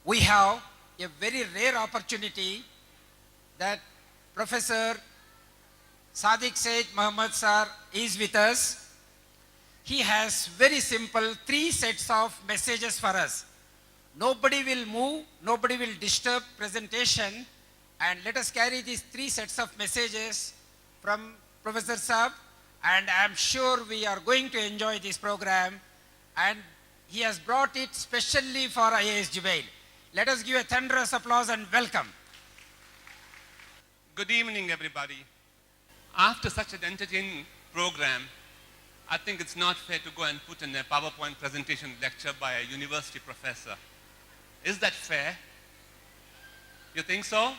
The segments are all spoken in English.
we have a very rare opportunity that Professor Sadiq Sait Muhammad Sir is with us. He has very simple 3 sets of messages for us. Nobody will move, nobody will disturb presentation, and let us carry these 3 sets of messages from Professor Saab, and I am sure we are going to enjoy this program, and he has brought it specially for IAS Jubail. Let us give a thunderous applause and welcome. Good evening, everybody. After such an entertaining program, I think it's not fair to go and put in a PowerPoint presentation lecture by a university professor. Is that fair? You think so?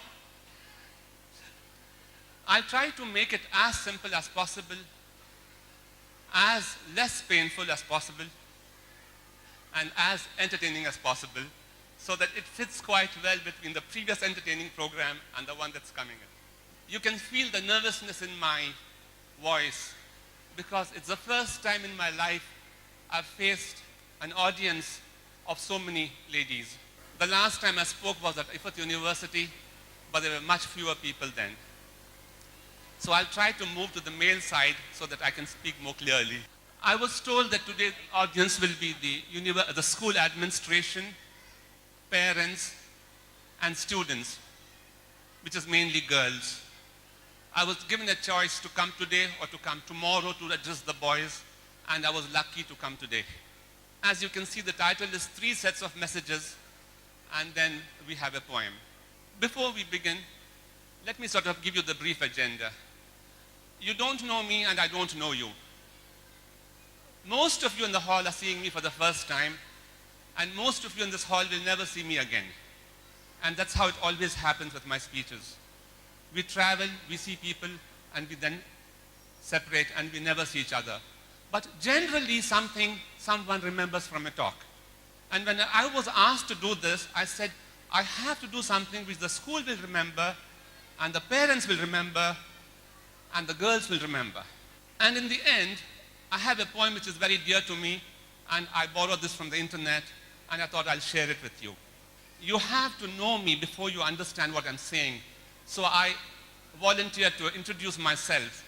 I'll try to make it as simple as possible, as less painful as possible, and as entertaining as possible, so that it fits quite well between the previous entertaining program and the one that's coming in. You can feel the nervousness in my voice because it's the first time in my life I've faced an audience of so many ladies. The last time I spoke was at Ifat University, but there were much fewer people then. So I'll try to move to the male side so that I can speak more clearly. I was told that today's audience will be the school administration, parents, and students, which is mainly girls. I was given a choice to come today or to come tomorrow to address the boys, and I was lucky to come today. As you can see, the title is 3 sets of messages, and then we have a poem. Before we begin, let me sort of give you the brief agenda. You don't know me and I don't know you. Most of you in the hall are seeing me for the first time, and most of you in this hall will never see me again. And that's how it always happens with my speeches. We travel, we see people, and we then separate and we never see each other. But generally someone remembers from a talk. And when I was asked to do this, I said, I have to do something which the school will remember, and the parents will remember, and the girls will remember. And in the end, I have a poem which is very dear to me, and I borrowed this from the internet, and I thought I'll share it with you. You have to know me before you understand what I'm saying. So I volunteered to introduce myself.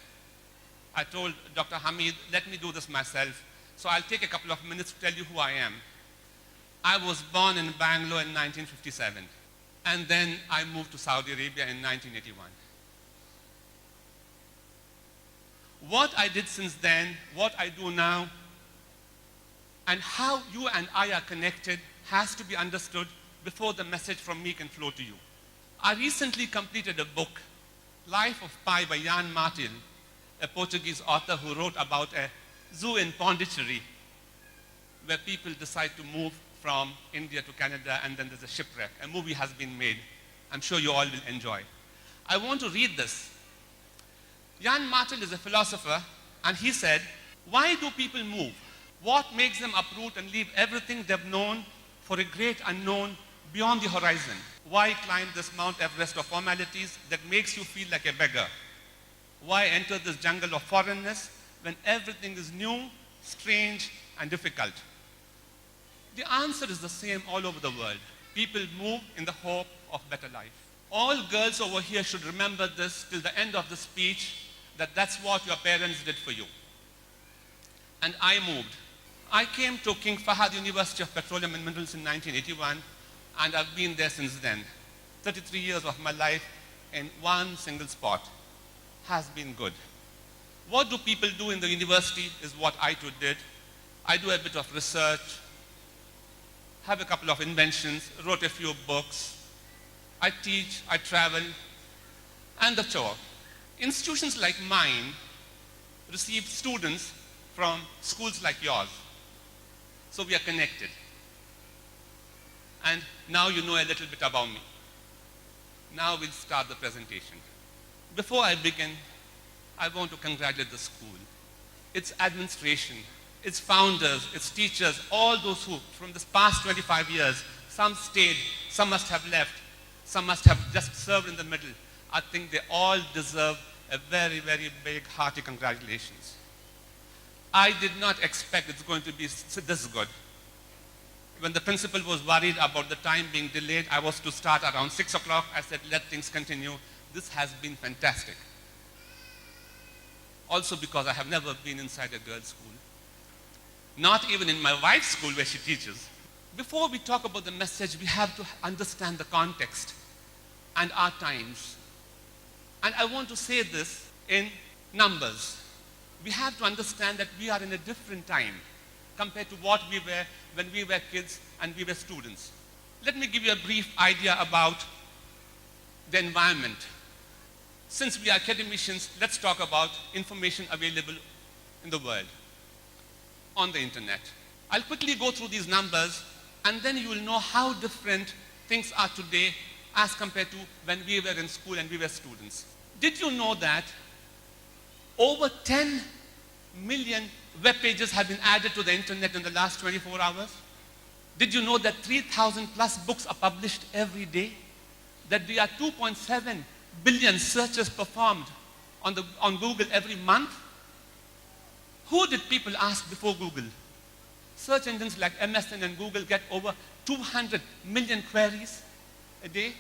I told Dr. Hamid, let me do this myself. So I'll take a couple of minutes to tell you who I am. I was born in Bangalore in 1957, and then I moved to Saudi Arabia in 1981. What I did since then, what I do now, and how you and I are connected has to be understood before the message from me can flow to you. I recently completed a book, Life of Pi by Jan Martin, a Portuguese author who wrote about a zoo in Pondicherry where people decide to move from India to Canada, and then there's a shipwreck. A movie has been made. I'm sure you all will enjoy. I want to read this. Jan Martin is a philosopher, and he said, why do people move? What makes them uproot and leave everything they've known for a great unknown beyond the horizon? Why climb this Mount Everest of formalities that makes you feel like a beggar? Why enter this jungle of foreignness when everything is new, strange, and difficult? The answer is the same all over the world. People move in the hope of better life. All girls over here should remember this till the end of the speech, that that's what your parents did for you. And I moved. I came to King Fahad University of Petroleum and Minerals in 1981, and I've been there since then. 33 years of my life in one single spot has been good. What do people do in the university is what I too did. I do a bit of research, have a couple of inventions, wrote a few books. I teach, I travel, and the chore. Institutions like mine receive students from schools like yours. So we are connected. And now you know a little bit about me. Now we'll start the presentation. Before I begin, I want to congratulate the school, its administration, its founders, its teachers, all those who, from this past 25 years, some stayed, some must have left, some must have just served in the middle. I think they all deserve a very, very big, hearty congratulations. I did not expect it's going to be this good. When the principal was worried about the time being delayed, I was to start around 6 o'clock. I said, let things continue. This has been fantastic. Also because I have never been inside a girls' school. Not even in my wife's school where she teaches. Before we talk about the message, we have to understand the context and our times. And I want to say this in numbers. We have to understand that we are in a different time compared to what we were when we were kids and we were students. Let me give you a brief idea about the environment. Since we are academicians, let's talk about information available in the world, on the internet. I'll quickly go through these numbers, and then you will know how different things are today as compared to when we were in school and we were students. Did you know that over 10 million web pages have been added to the internet in the last 24 hours? Did you know that 3,000 plus books are published every day? That there are 2.7 billion searches performed on Google every month? Who did people ask before Google? Search engines like MSN and Google get over 200 million queries a day.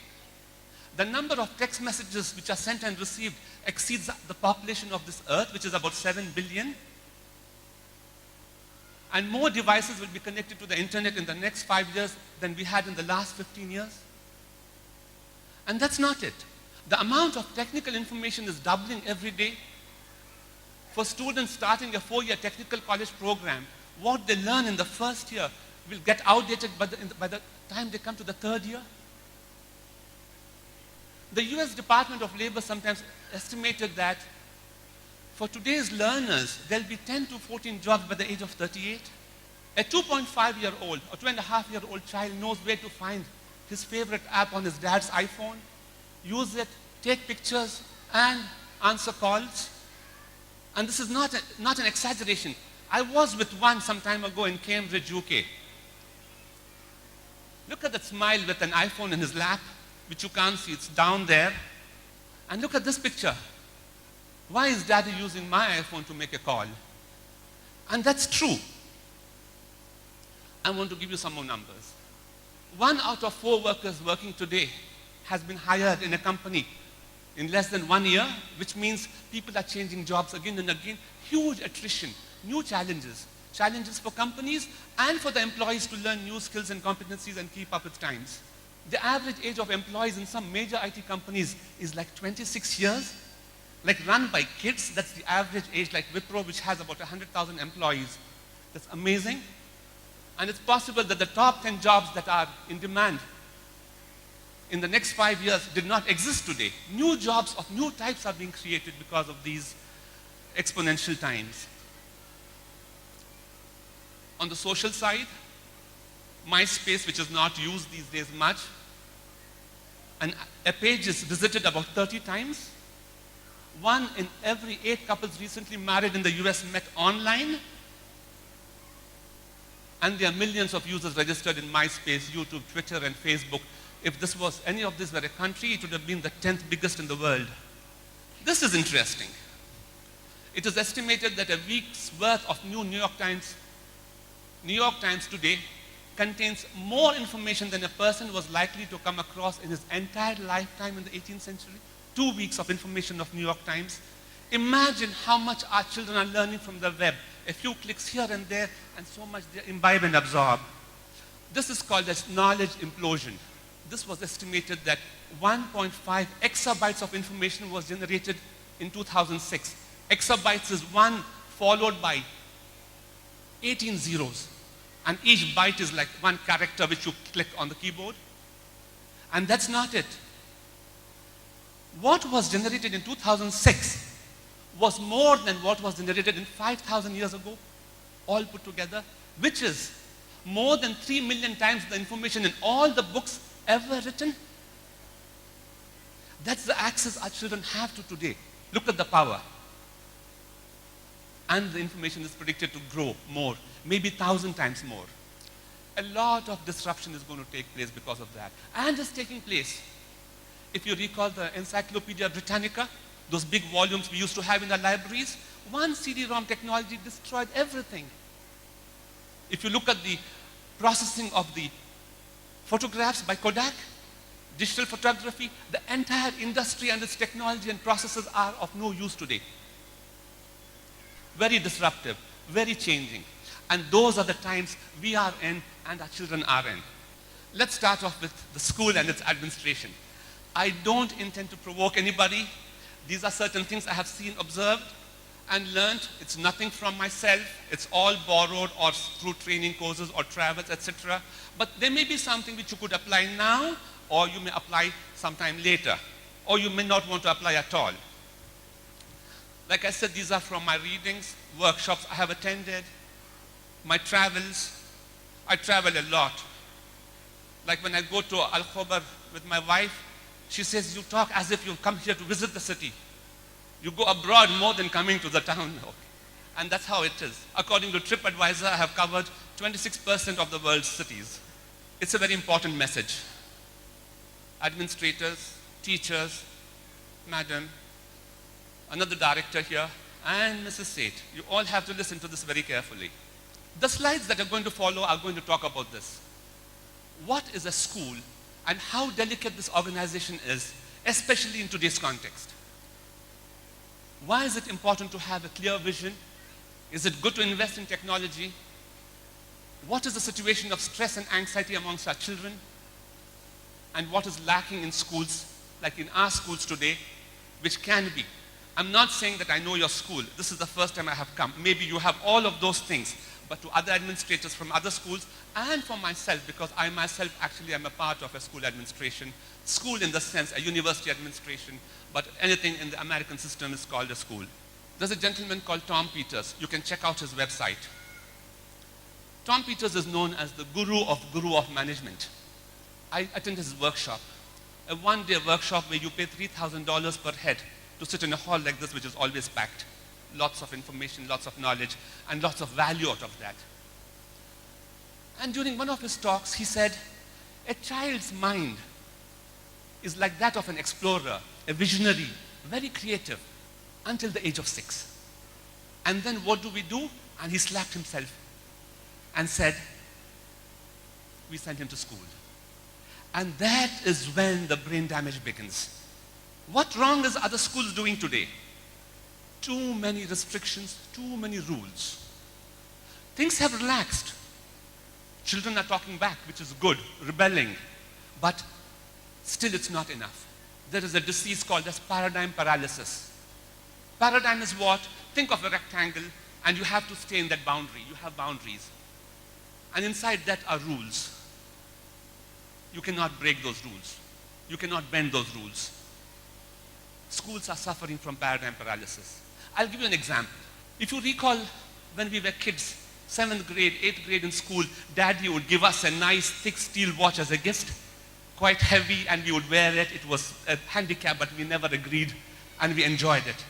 The number of text messages which are sent and received exceeds the population of this earth, which is about 7 billion. And more devices will be connected to the internet in the next 5 years than we had in the last 15 years. And that's not it. The amount of technical information is doubling every day. For students starting a 4-year technical college program, what they learn in the first year will get outdated by the time they come to the 3rd year. The US Department of Labor sometimes estimated that for today's learners, there'll be 10 to 14 jobs by the age of 38. A 2.5-year-old or 2.5-year-old child knows where to find his favorite app on his dad's iPhone, use it, take pictures, and answer calls. And this is not an exaggeration. I was with one some time ago in Cambridge, UK. Look at that smile with an iPhone in his lap, which you can't see, it's down there. And look at this picture. Why is daddy using my iPhone to make a call? And that's true. I want to give you some more numbers. 1 out of 4 workers working today has been hired in a company in less than 1 year, which means people are changing jobs again and again. Huge attrition, new challenges. Challenges for companies and for the employees to learn new skills and competencies and keep up with times. The average age of employees in some major IT companies is like 26 years. Like run by kids, that's the average age, like Wipro, which has about 100,000 employees. That's amazing. And it's possible that the top 10 jobs that are in demand in the next 5 years did not exist today. New jobs of new types are being created because of these exponential times. On the social side, MySpace, which is not used these days much, and a page is visited about 30 times. 1 in every 8 couples recently married in the US met online. And there are millions of users registered in MySpace, YouTube, Twitter, and Facebook. If any of this were a country, it would have been the 10th biggest in the world. This is interesting. It is estimated that a week's worth of New York Times today contains more information than a person was likely to come across in his entire lifetime in the 18th century. 2 weeks of information of New York Times. Imagine how much our children are learning from the web. A few clicks here and there, and so much they imbibe and absorb. This is called as knowledge implosion. This was estimated that 1.5 exabytes of information was generated in 2006. Exabytes is 1 followed by 18 zeros. And each byte is like 1 character which you click on the keyboard. And that's not it. What was generated in 2006 was more than what was generated in 5,000 years ago, all put together, which is more than 3 million times the information in all the books ever written. That's the access our children have to today. Look at the power. And the information is predicted to grow more, maybe 1,000 times more. A lot of disruption is going to take place because of that. And it's taking place. If you recall the Encyclopedia Britannica, those big volumes we used to have in the libraries, one CD-ROM technology destroyed everything. If you look at the processing of the photographs by Kodak, digital photography, the entire industry and its technology and processes are of no use today. Very disruptive, very changing. And those are the times we are in and our children are in. Let's start off with the school and its administration. I don't intend to provoke anybody. These are certain things I have seen, observed, and learned. It's nothing from myself. It's all borrowed or through training courses or travels, etc. But there may be something which you could apply now, or you may apply sometime later, or you may not want to apply at all. Like I said, these are from my readings, workshops I have attended, my travels. I travel a lot. Like when I go to Al Khobar with my wife, she says, you talk as if you've come here to visit the city. You go abroad more than coming to the town. And that's how it is. According to TripAdvisor, I have covered 26% of the world's cities. It's a very important message. Administrators, teachers, madam, another director here, and Mrs. Sait, you all have to listen to this very carefully. The slides that are going to follow are going to talk about this. What is a school and how delicate this organization is, especially in today's context? Why is it important to have a clear vision? Is it good to invest in technology? What is the situation of stress and anxiety amongst our children? And what is lacking in schools, like in our schools today, which can be? I'm not saying that I know your school. This is the first time I have come. Maybe you have all of those things. But to other administrators from other schools, and for myself, because I myself actually am a part of a school administration, school in the sense, a university administration, but anything in the American system is called a school. There's a gentleman called Tom Peters. You can check out his website. Tom Peters is known as the guru of management. I attended his workshop, a one-day workshop where you pay $3,000 per head to sit in a hall like this, which is always packed. Lots of information, lots of knowledge, and lots of value out of that. And during one of his talks, he said, a child's mind is like that of an explorer, a visionary, very creative, until the age of 6. And then what do? And he slapped himself and said, we sent him to school. And that is when the brain damage begins. What wrong is other schools doing today? Too many restrictions, too many rules. Things have relaxed. Children are talking back, which is good, rebelling. But still it's not enough. There is a disease called as paradigm paralysis. Paradigm is what? Think of a rectangle and you have to stay in that boundary. You have boundaries. And inside that are rules. You cannot break those rules. You cannot bend those rules. Schools are suffering from paradigm paralysis. I'll give you an example. If you recall, when we were kids, 7th grade, 8th grade in school, Daddy would give us a nice thick steel watch as a gift, quite heavy, and we would wear it. It was a handicap, but we never agreed, and we enjoyed it.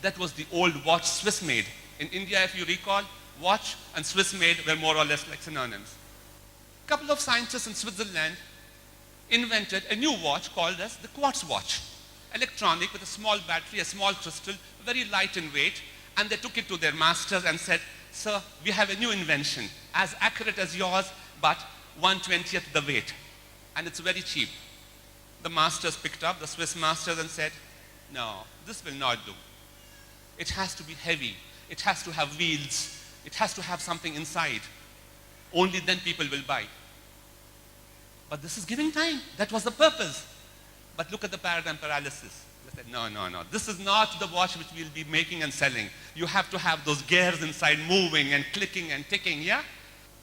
That was the old watch, Swiss made. In India, if you recall, watch and Swiss made were more or less like synonyms. A couple of scientists in Switzerland invented a new watch called as the quartz watch. Electronic with a small battery, a small crystal, very light in weight, and they took it to their masters and said, sir, we have a new invention, as accurate as yours, but 1/20th the weight, and it's very cheap. The masters picked up, the Swiss masters, and said, no, this will not do. It has to be heavy, it has to have wheels, it has to have something inside. Only then people will buy. But this is giving time, that was the purpose. But look at the paradigm paralysis. They said, no, no, no. This is not the watch which we'll be making and selling. You have to have those gears inside moving and clicking and ticking, yeah?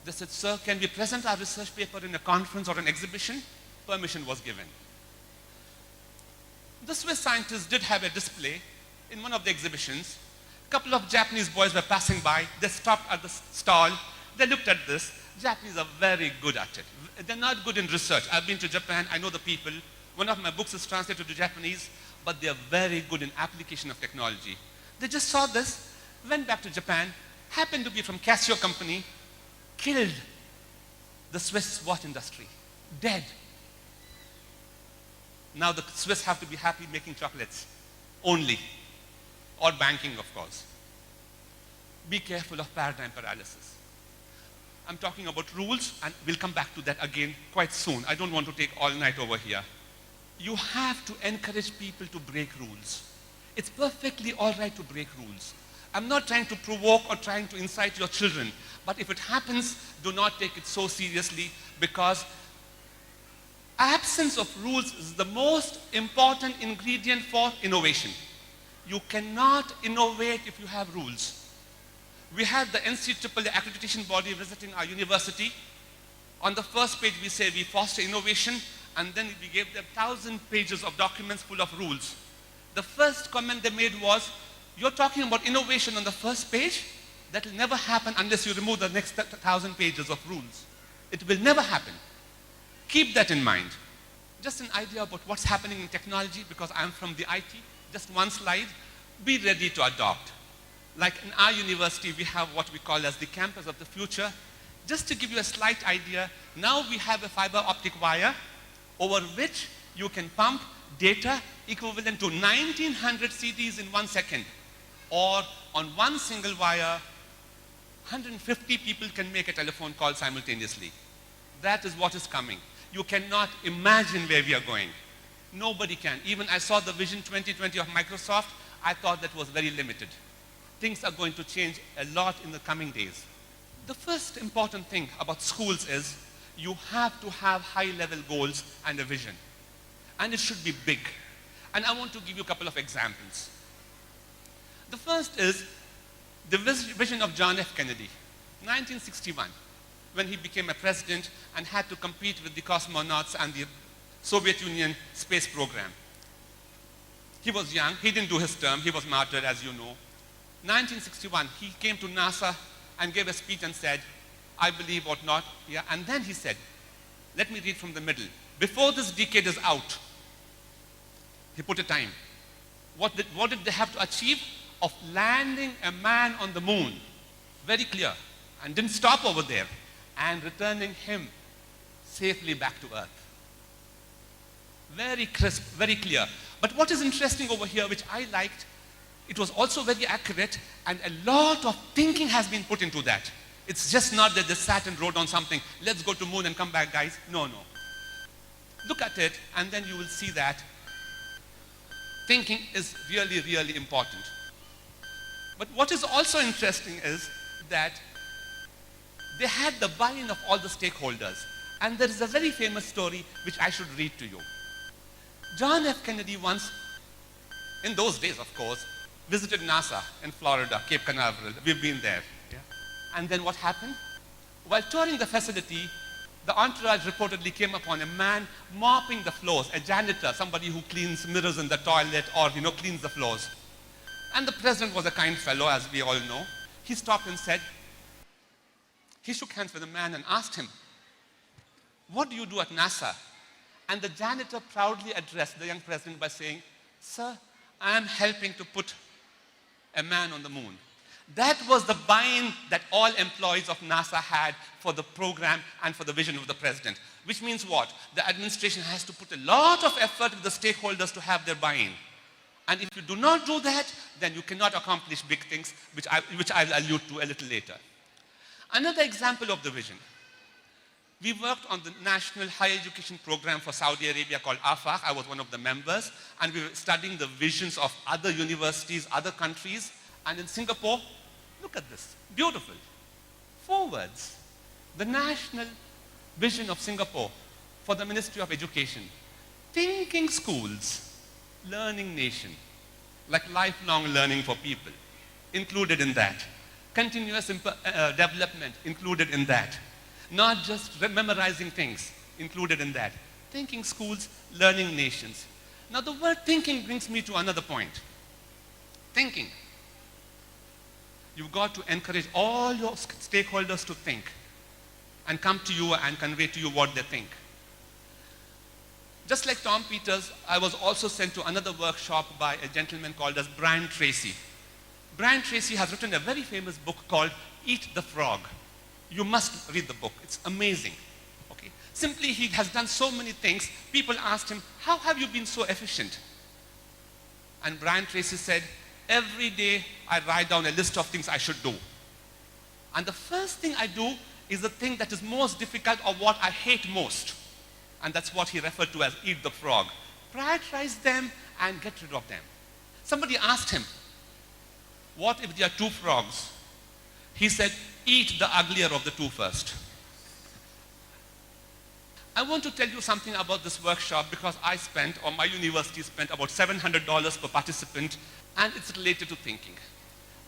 They said, sir, can we present our research paper in a conference or an exhibition? Permission was given. The Swiss scientists did have a display in one of the exhibitions. A couple of Japanese boys were passing by. They stopped at the stall. They looked at this. Japanese are very good at it. They're not good in research. I've been to Japan. I know the people. One of my books is translated to Japanese, but they are very good in application of technology. They just saw this, went back to Japan, happened to be from Casio company, killed the Swiss watch industry, dead. Now the Swiss have to be happy making chocolates only, or banking, of course. Be careful of paradigm paralysis. I'm talking about rules, and we'll come back to that again quite soon. I don't want to take all night over here. You have to encourage people to break rules. It's perfectly all right to break rules. I'm not trying to provoke or trying to incite your children, but if it happens, do not take it so seriously, because absence of rules is the most important ingredient for innovation. You cannot innovate if you have rules. We had the NCAA accreditation body visiting our university. On the first page, we say we foster innovation, and then we gave them 1,000 pages of documents full of rules. The first comment they made was, you're talking about innovation on the first page? That will never happen unless you remove the next 1,000 pages of rules. It will never happen. Keep that in mind. Just an idea about what's happening in technology, because I'm from the IT. Just one slide. Be ready to adopt. Like in our university, we have what we call as the campus of the future. Just to give you a slight idea, now we have a fiber optic wire over which you can pump data equivalent to 1,900 CDs in 1 second. Or on one single wire, 150 people can make a telephone call simultaneously. That is what is coming. You cannot imagine where we are going. Nobody can. Even I saw the Vision 2020 of Microsoft, I thought that was very limited. Things are going to change a lot in the coming days. The first important thing about schools is you have to have high-level goals and a vision. And it should be big. And I want to give you a couple of examples. The first is the vision of John F. Kennedy, 1961, when he became a president and had to compete with the cosmonauts and the Soviet Union space program. He was young, he didn't do his term, he was martyred, as you know. 1961, he came to NASA and gave a speech and said, I believe or not, yeah, and then he said, let me read from the middle. Before this decade is out, he put a time. What did they have to achieve? Of landing a man on the moon. Very clear. And didn't stop over there. And returning him safely back to Earth. Very crisp, very clear. But what is interesting over here, which I liked, it was also very accurate, and a lot of thinking has been put into that. It's just not that they sat and wrote on something, let's go to moon and come back, guys. No, no. Look at it, and then you will see that thinking is really, really important. But what is also interesting is that they had the buy-in of all the stakeholders. And there is a very famous story which I should read to you. John F. Kennedy once, in those days of course, visited NASA in Florida, Cape Canaveral. We've been there. Yeah? And then what happened? While touring the facility, the entourage reportedly came upon a man mopping the floors, a janitor, somebody who cleans mirrors in the toilet or, cleans the floors. And the president was a kind fellow, as we all know. He stopped and said, he shook hands with the man and asked him, what do you do at NASA? And the janitor proudly addressed the young president by saying, sir, I am helping to put a man on the moon. That was the buy-in that all employees of NASA had for the program and for the vision of the president. Which means what? The administration has to put a lot of effort with the stakeholders to have their buy-in. And if you do not do that, then you cannot accomplish big things, which I will allude to a little later. Another example of the vision. We worked on the National Higher Education Program for Saudi Arabia called AFAQ. I was one of the members. And we were studying the visions of other universities, other countries. And in Singapore, look at this. Beautiful. 4 words. The national vision of Singapore for the Ministry of Education. Thinking schools, learning nation. Like lifelong learning for people. Included in that. Continuous development included in that. Not just memorizing things included in that. Thinking schools, learning nations. Now the word thinking brings me to another point. Thinking. You've got to encourage all your stakeholders to think and come to you and convey to you what they think. Just like Tom Peters, I was also sent to another workshop by a gentleman called as Brian Tracy. Brian Tracy has written a very famous book called Eat the Frog. You must read the book. It's amazing. Okay? Simply, he has done so many things. People asked him, how have you been so efficient? And Brian Tracy said, every day I write down a list of things I should do. And the first thing I do is the thing that is most difficult or what I hate most. And that's what he referred to as eat the frog. Prioritize them and get rid of them. Somebody asked him, what if there are two frogs? He said, eat the uglier of the two first. I want to tell you something about this workshop because I spent, or my university spent, about $700 per participant, and it's related to thinking.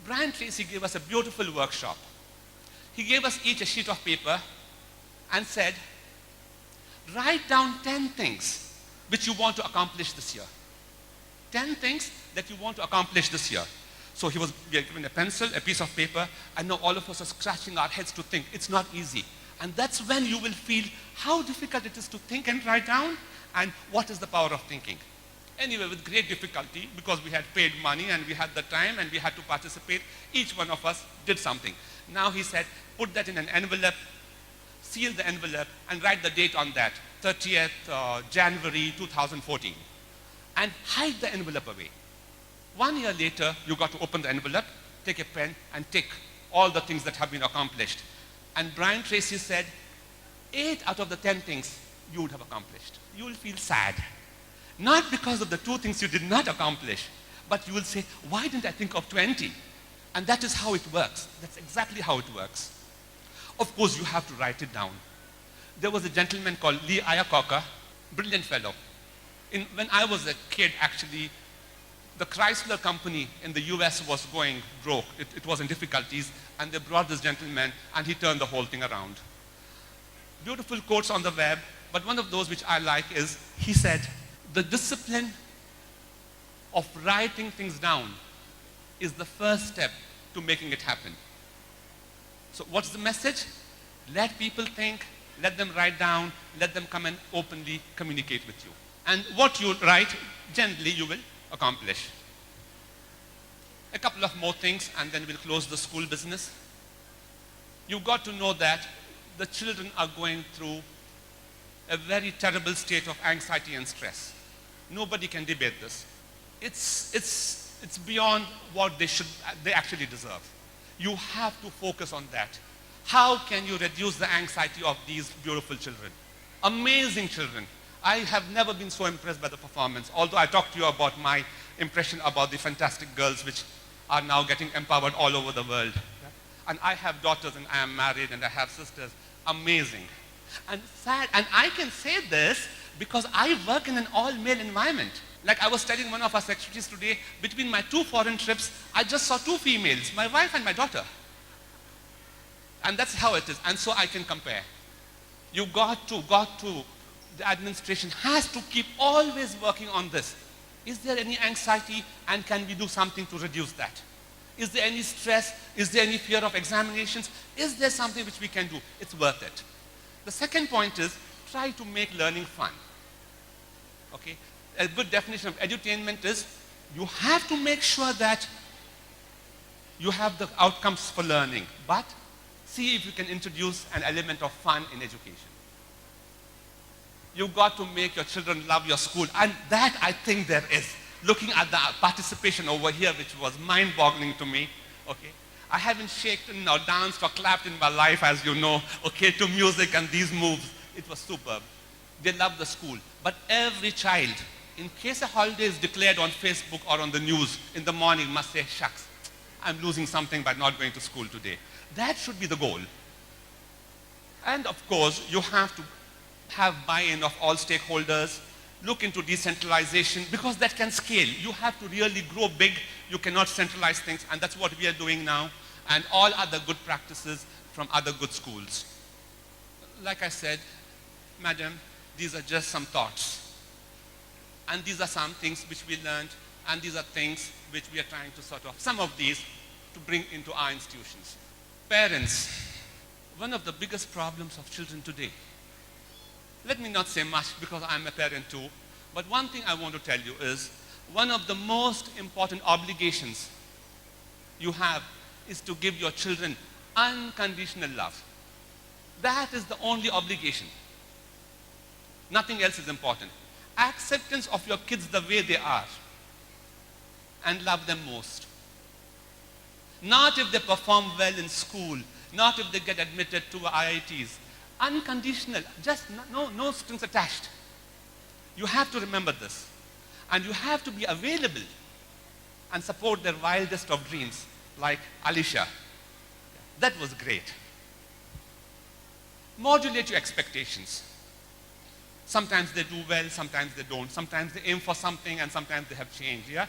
Brian Tracy gave us a beautiful workshop. He gave us each a sheet of paper and said, write down 10 things which you want to accomplish this year. 10 things that you want to accomplish this year. So we are given a pencil, a piece of paper, and now all of us are scratching our heads to think. It's not easy. And that's when you will feel how difficult it is to think and write down, and what is the power of thinking. Anyway, with great difficulty, because we had paid money and we had the time and we had to participate, each one of us did something. Now he said, put that in an envelope, seal the envelope, and write the date on that, 30th January 2014. And hide the envelope away. 1 year later, you got to open the envelope, take a pen, and tick all the things that have been accomplished. And Brian Tracy said, 8 out of the 10 things you would have accomplished. You will feel sad. Not because of the 2 things you did not accomplish, but you will say, why didn't I think of 20? And that is how it works. That's exactly how it works. Of course, you have to write it down. There was a gentleman called Lee Iacocca, brilliant fellow. When I was a kid, actually, the Chrysler company in the US was going broke. It was in difficulties, and they brought this gentleman, and he turned the whole thing around. Beautiful quotes on the web, but one of those which I like is, he said, the discipline of writing things down is the first step to making it happen. So what's the message? Let people think, let them write down, let them come and openly communicate with you. And what you write, generally you will accomplish. A couple of more things, and then we'll close the school business. You've got to know that the children are going through a very terrible state of anxiety and stress. Nobody can debate this. It's beyond what they actually deserve. You have to focus on that. How can you reduce the anxiety of these beautiful children? Amazing children. I have never been so impressed by the performance, although I talked to you about my impression about the fantastic girls which are now getting empowered all over the world. And I have daughters, and I am married, and I have sisters. Amazing. And sad, and I can say this because I work in an all-male environment. Like I was telling one of our secretaries today, between my 2 foreign trips, I just saw 2 females, my wife and my daughter. And that's how it is, and so I can compare. You got to, the administration has to keep always working on this. Is there any anxiety, and can we do something to reduce that? Is there any stress? Is there any fear of examinations? Is there something which we can do? It's worth it. The second point is, try to make learning fun. Okay? A good definition of edutainment is, you have to make sure that you have the outcomes for learning, but see if you can introduce an element of fun in education. You've got to make your children love your school, and that I think there is. Looking at the participation over here, which was mind-boggling to me, okay? I haven't shaken or danced or clapped in my life, as you know, okay, to music and these moves. It was superb. They love the school. But every child, in case a holiday is declared on Facebook or on the news in the morning, must say, shucks, I'm losing something by not going to school today. That should be the goal. And of course, you have to have buy-in of all stakeholders, look into decentralization, because that can scale. You have to really grow big. You cannot centralize things, and that's what we are doing now, and all other good practices from other good schools. Like I said, madam, these are just some thoughts. And these are some things which we learned, and these are things which we are trying to some of these, to bring into our institutions. Parents, one of the biggest problems of children today. Let me not say much because I'm a parent too, but one thing I want to tell you is, one of the most important obligations you have is to give your children unconditional love. That is the only obligation. Nothing else is important. Acceptance of your kids the way they are, and love them most. Not if they perform well in school, not if they get admitted to IITs. Unconditional, just no strings attached. You have to remember this. And you have to be available and support their wildest of dreams, like Alisha. That was great. Modulate your expectations. Sometimes they do well, sometimes they don't. Sometimes they aim for something and sometimes they have changed, yeah?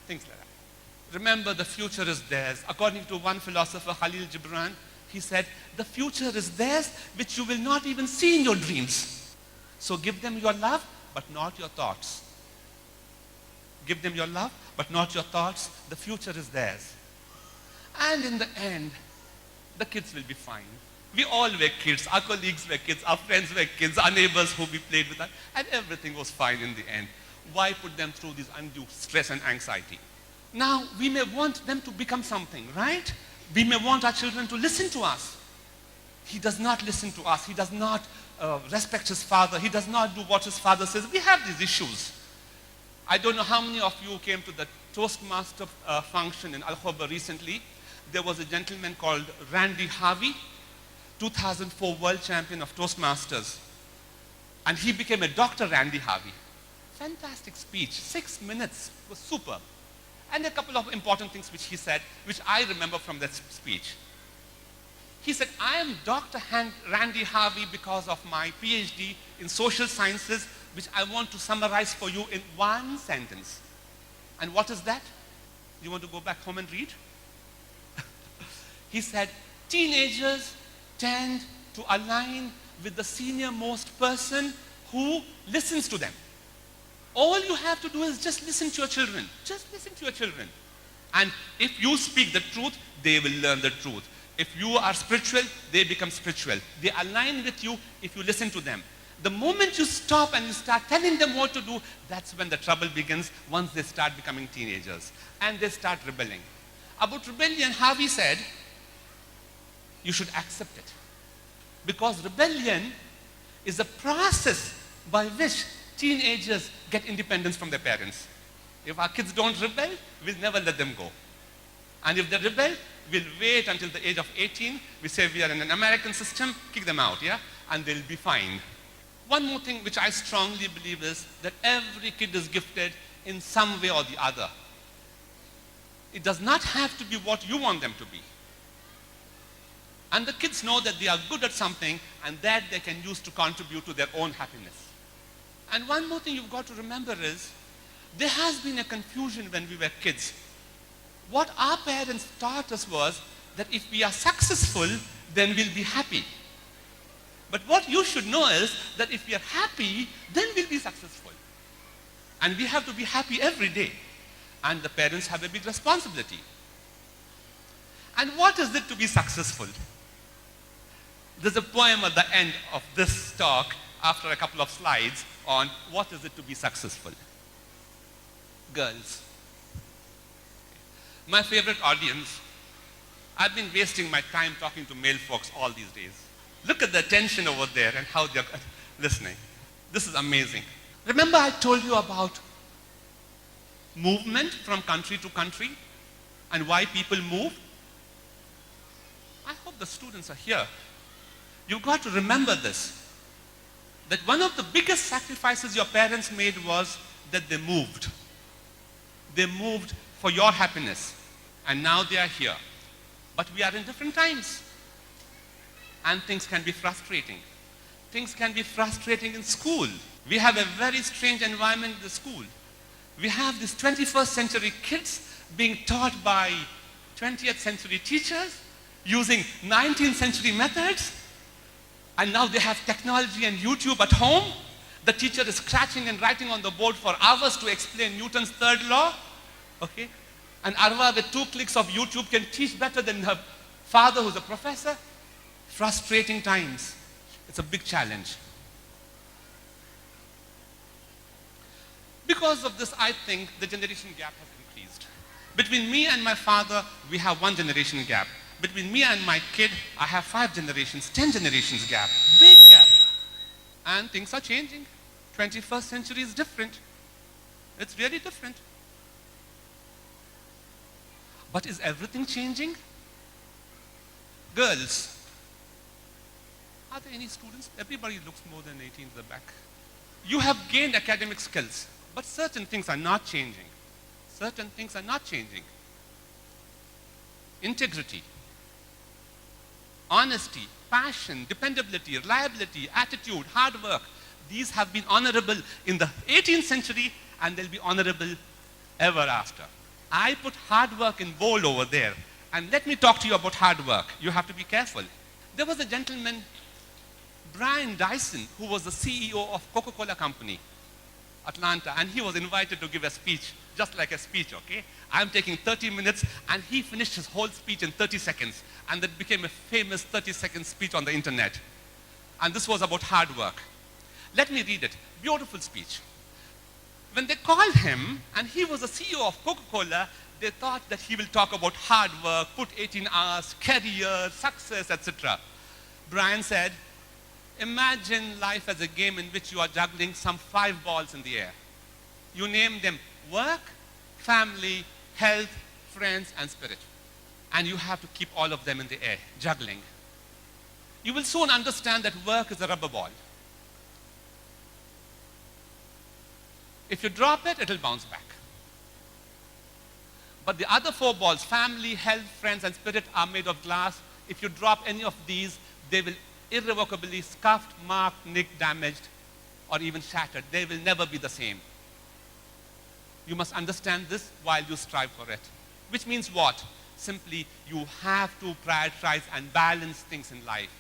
Things like that. Remember, the future is theirs. According to one philosopher, Khalil Gibran, he said, the future is theirs which you will not even see in your dreams. So give them your love, but not your thoughts. Give them your love, but not your thoughts. The future is theirs. And in the end, the kids will be fine. We all were kids. Our colleagues were kids. Our friends were kids. Our neighbors who we played with. And everything was fine in the end. Why put them through this undue stress and anxiety? Now, we may want them to become something, right? We may want our children to listen to us. He does not listen to us. He does not respect his father. He does not do what his father says. We have these issues. I don't know how many of you came to the Toastmaster function in Al-Khobar recently. There was a gentleman called Randy Harvey, 2004 world champion of Toastmasters. And he became a Dr. Randy Harvey. Fantastic speech, 6 minutes, was superb. And a couple of important things which he said, which I remember from that speech. He said, I am Dr. Randy Harvey because of my PhD in social sciences, which I want to summarize for you in one sentence. And what is that? You want to go back home and read? He said, teenagers tend to align with the senior most person who listens to them. All you have to do is just listen to your children. Just listen to your children. And if you speak the truth, they will learn the truth. If you are spiritual, they become spiritual. They align with you if you listen to them. The moment you stop and you start telling them what to do, that's when the trouble begins, once they start becoming teenagers. And they start rebelling. About rebellion, Harvey said, you should accept it. Because rebellion is a process by which teenagers get independence from their parents. If our kids don't rebel, we'll never let them go. And if they rebel, we'll wait until the age of 18. We say we are in an American system, kick them out, yeah? And they'll be fine. One more thing which I strongly believe is that every kid is gifted in some way or the other. It does not have to be what you want them to be. And the kids know that they are good at something and that they can use to contribute to their own happiness. And one more thing you've got to remember is, there has been a confusion when we were kids. What our parents taught us was that if we are successful, then we'll be happy. But what you should know is that if we are happy, then we'll be successful. And we have to be happy every day. And the parents have a big responsibility. And what is it to be successful? There's a poem at the end of this talk, after a couple of slides, on what is it to be successful. Girls. My favorite audience. I've been wasting my time talking to male folks all these days. Look at the attention over there and how they're listening. This is amazing. Remember I told you about movement from country to country and why people move? I hope the students are here. You've got to remember this. That one of the biggest sacrifices your parents made was that they moved. They moved for your happiness. And now they are here. But we are in different times. And things can be frustrating. Things can be frustrating in school. We have a very strange environment in the school. We have these 21st century kids being taught by 20th century teachers using 19th century methods. And now they have technology and YouTube at home. The teacher is scratching and writing on the board for hours to explain Newton's third law. Okay? And Arwa, with 2 clicks of YouTube, can teach better than her father who's a professor. Frustrating times. It's a big challenge. Because of this, I think the generation gap has increased. Between me and my father, we have 1 generation gap. Between me and my kid, I have 5 generations, 10 generations gap. Big gap. And things are changing. 21st century is different. It's really different. But is everything changing? Girls, Are there any students? Everybody looks more than 18 to the back. You have gained academic skills, but certain things are not changing. Certain things are not changing. Integrity, honesty, passion, dependability, reliability, attitude, hard work. These have been honorable in the 18th century and they'll be honorable ever after. I put hard work in bold over there. And let me talk to you about hard work. You have to be careful. There was a gentleman, Brian Dyson, who was the CEO of Coca-Cola Company, Atlanta, and he was invited to give a speech, just like a speech, okay? I'm taking 30 minutes, and he finished his whole speech in 30 seconds, and that became a famous 30-second speech on the internet. And this was about hard work. Let me read it. Beautiful speech. When they called him, and he was the CEO of Coca-Cola, they thought that he will talk about hard work, put 18 hours, career, success, etc. Brian said, imagine life as a game in which you are juggling some 5 balls in the air. You name them work, family, health, friends, and spirit. And you have to keep all of them in the air, juggling. You will soon understand that work is a rubber ball. If you drop it, it'll bounce back. But the other 4 balls, family, health, friends, and spirit, are made of glass. If you drop any of these, they will irrevocably scuffed, marked, nicked, damaged, or even shattered. They will never be the same. You must understand this while you strive for it. Which means what? Simply, you have to prioritize and balance things in life.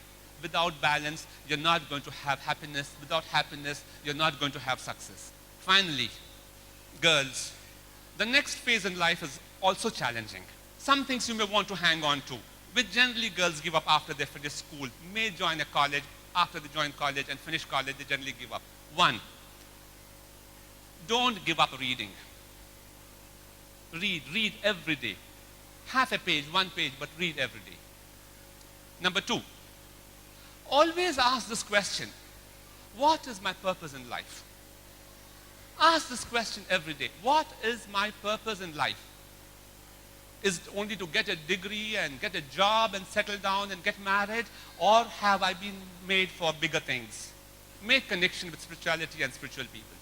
Without balance, you're not going to have happiness. Without happiness, you're not going to have success. Finally, girls, the next phase in life is also challenging. Some things you may want to hang on to, which generally girls give up after they finish school, may join a college. After they join college and finish college, they generally give up. 1, don't give up reading. Read every day. Half a page, 1 page, but read every day. Number 2, always ask this question, what is my purpose in life? Ask this question every day. What is my purpose in life? Is it only to get a degree and get a job and settle down and get married? Or have I been made for bigger things? Make connection with spirituality and spiritual people.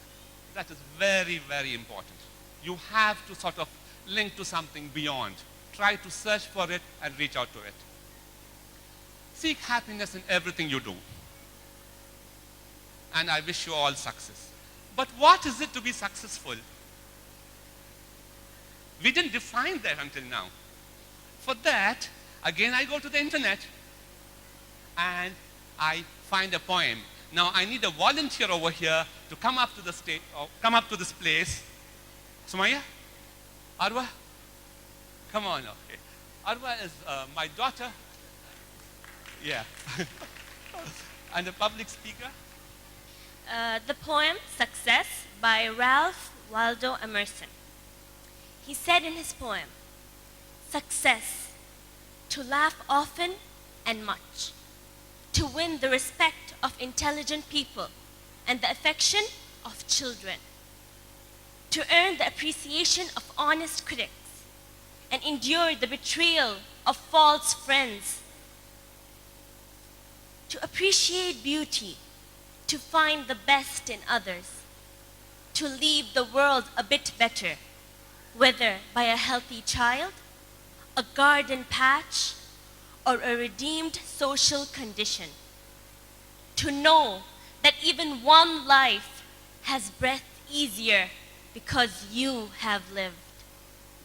That is very, very important. You have to sort of link to something beyond. Try to search for it and reach out to it. Seek happiness in everything you do. And I wish you all success. But what is it to be successful? We didn't define that until now. For that, again, I go to the internet and I find a poem. Now, I need a volunteer over here to come up to the stage, or come up to this place. Sumaya? Arwa? Come on, okay. Arwa is my daughter. Yeah. And a public speaker. The poem Success by Ralph Waldo Emerson. He said in his poem, success, to laugh often and much, to win the respect of intelligent people and the affection of children, to earn the appreciation of honest critics and endure the betrayal of false friends, to appreciate beauty, to find the best in others, to leave the world a bit better, whether by a healthy child, a garden patch, or a redeemed social condition. To know that even one life has breath easier because you have lived.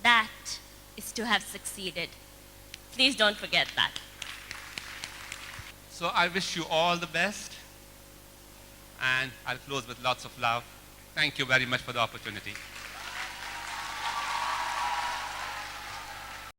That is to have succeeded. Please don't forget that. So I wish you all the best. And I'll close with lots of love. Thank you very much for the opportunity.